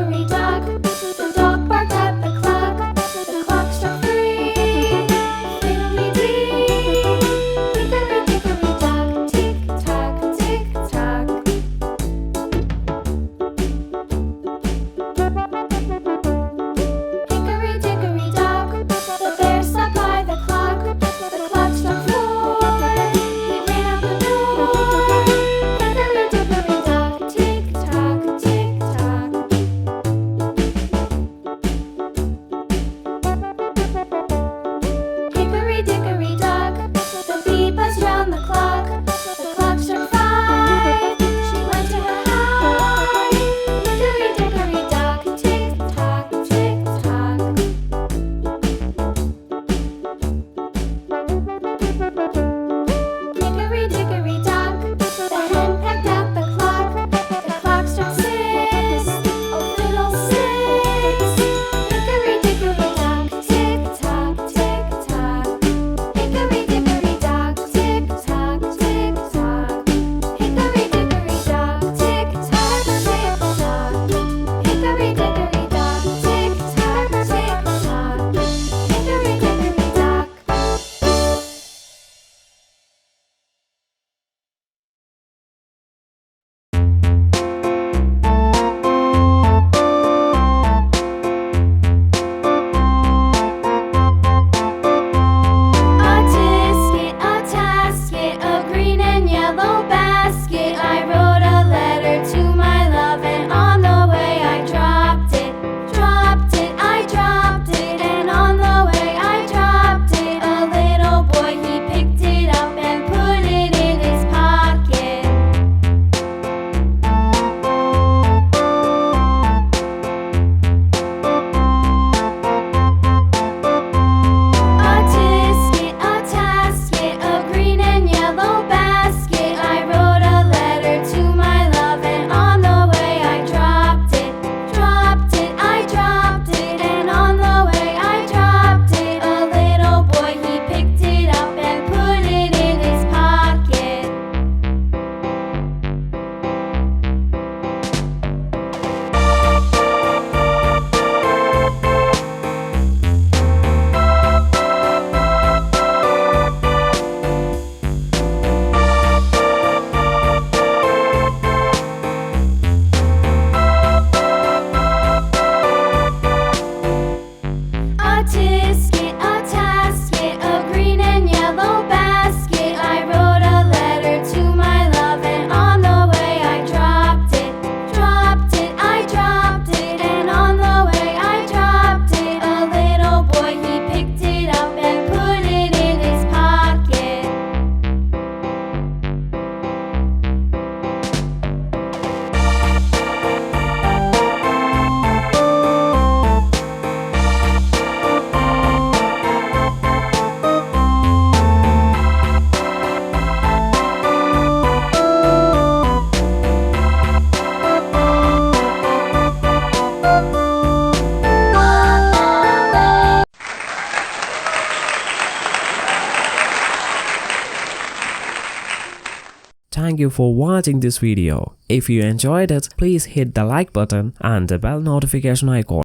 dickory dock. The dog barked at the clock. The clock struck 3. Fiddly-dee. Hickory dickory dock. Tick tock, tick tock. Hickory dickory dock. The bear sat by the clock. The clock struck 4. He ran out the door. Hickory dickory dock. Tick tock, tick tock. Hickory dickory dock. The bee buzzed round the clock. The clock struck 5. She went to her hive. Hickory dickory dock. Tick tock, tick tock. Hickory dickory dock. The hen pecked at the clock. The clock struck 6. Oh, fiddle-sticks. Hickory dickory dock. Tick tock, tick tock. Hickory dickory dock. Tick tock, tick tock. Hickory dickory dock. Tick tock, tick tock. Hickory dickory dock. Tick tock, tick tock. Hickory dickory dock. A tisket, a tasket, a green and yellow basket. I wrote a letter to my love, and on the way I dropped it. Dropped it, I dropped it, and on the way I dropped it. A little boy, he picked it up and put it in his pocket. A tisket, a tasket, a green and yellow basket. I wrote a letter to my love, and on the way I dropped it. Dropped it, I dropped it, and on the way I dropped it. A little boy, he picked it up and put it in his pocket. A tisket, a tasket, a green and yellow basket. I wrote a letter to my love, and on the way I dropped it. Dropped it, I dropped it, and on the way I dropped it. A little boy, he picked it up and put it in his pocket. Thank you for watching this video. If you enjoyed it, please hit the like button and the bell notification icon.